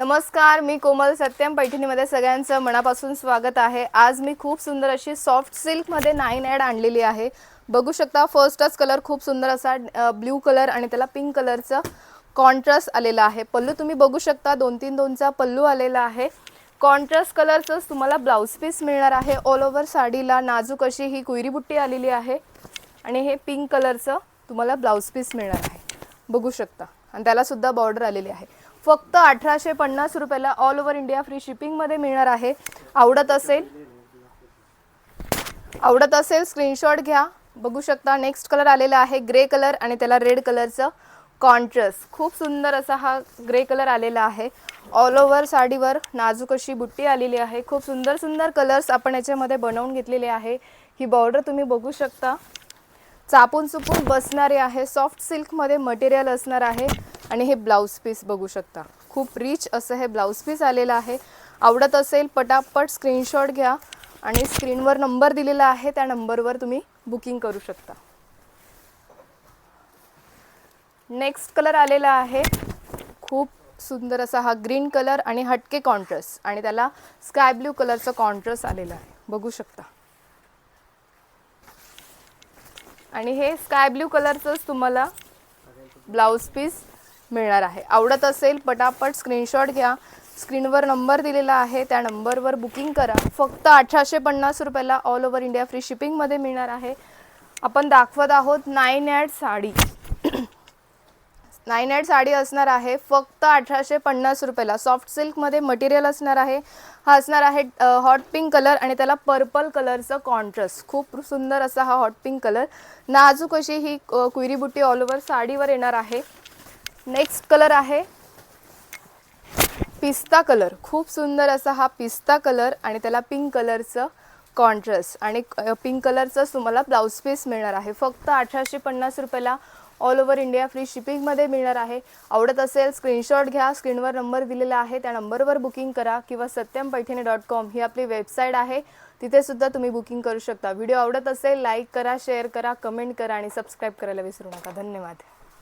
नमस्कार, मी कोमल सत्यम पैठणीमध्ये सगळ्यांचं मनापासून स्वागत आहे। आज मी खूप सुंदर अशी सॉफ्ट सिल्क मध्ये 9 ॲड आणलेली आहे। बघू शकता फर्स्टच कलर खूप सुंदर असा ब्लू कलर आणि त्याला पिंक कलरचा कॉन्ट्रास्ट आलेला आहे। पल्लू तुम्ही बघू शकता 2-3-2 चा पल्लू आलेला आहे। कॉन्ट्रास्ट कलरचंच तुम्हाला ब्लाउज पीस मिळणार आहे। ऑल ओव्हर साडीला नाजूक अशी ही कुयरी बुट्टी आलेली आहे आणि हे पिंक कलरचं तुम्हाला ब्लाउज पीस मिळणार आहे। बघू शकता आणि त्याला सुद्धा बॉर्डर आलेली आहे। फक्त 1850 रुपयाला all over India free shipping मध्ये मिळणार आहे। आवडत असेल स्क्रीनशॉट घ्या। बघू शकता नेक्स्ट कलर आलेला आहे ग्रे कलर आणि त्याला रेड कलरचं कॉन्ट्रास्ट। खूप सुंदर असा हा ग्रे कलर आलेला आहे। ऑल ओव्हर साडीवर नाजूक अशी बुट्टी आलेली आहे। खूप सुंदर सुंदर कलर्स आपण याच्यामध्ये बनवून घेतलेले आहे। ही बॉर्डर तुम्ही बघू शकता चापून चुपून बसणारे आहे। सॉफ्ट सिल्क मध्ये मटेरियल असणार आहे आणि हे ब्लाउज पीस बघू शकता खूप रिच असं हे ब्लाउज पीस आलेला आहे। आवडत असेल पटापट स्क्रीनशॉट घ्या आणि स्क्रीनवर नंबर दिलेला आहे त्या नंबरवर तुम्ही बुकिंग करू शकता। नेक्स्ट कलर आलेला आहे खूप सुंदर असा हा ग्रीन कलर आणि हटके कॉन्ट्रास्ट आणि त्याला स्काय ब्लू कलरचा कॉन्ट्रास्ट आलेला आहे। बघू शकता आणि हे स्काय ब्लू कलरचंच तुम्हाला ब्लाउज पीस मिळणार आहे। आवडत असेल पटापट स्क्रीनशॉट घ्या। स्क्रीनवर नंबर दिलेला आहे त्या नंबरवर बुकिंग करा। फक्त 1850 रुपयाला all over India free shipping मध्ये मिळणार आहे। आपण दाखवत आहोत 9 ॲड साडी 9 ॲड साडी असणार आहे फक्त 1850 रुपयाला। सॉफ्ट सिल्क मध्ये मटेरियल असणार आहे। हा असणार आहे हॉट पिंक कलर आणि त्याला पर्पल कलरचा कॉन्ट्रास्ट। खूप सुंदर असा हा हॉट पिंक कलर नाजूक अशी ही कुयरी बुट्टी ऑल ओव्हर साडीवर येणार आहे। नेक्स्ट कलर आहे पिस्ता कलर। खूप सुंदर असा हा पिस्ता कलर आणि त्याला पिंक कलरचं कॉन्ट्रास्ट आणि पिंक कलरचंच तुम्हाला ब्लाउज पीस मिळणार आहे। फक्त 1850 रुपयाला all over India free shipping मध्ये मिळणार आहे। आवडत असेल स्क्रीनशॉट घ्या। स्क्रीनवर नंबर दिलेला आहे त्या नंबरवर बुकिंग करा किंवा satyam-paithani.com ही आपली वेबसाईट आहे तिथे सुद्धा तुम्ही बुकिंग करू शकता। व्हिडिओ आवडत असेल लाईक करा, शेअर करा, कमेंट करा आणि सबस्क्राइब करायला विसरू नका। धन्यवाद।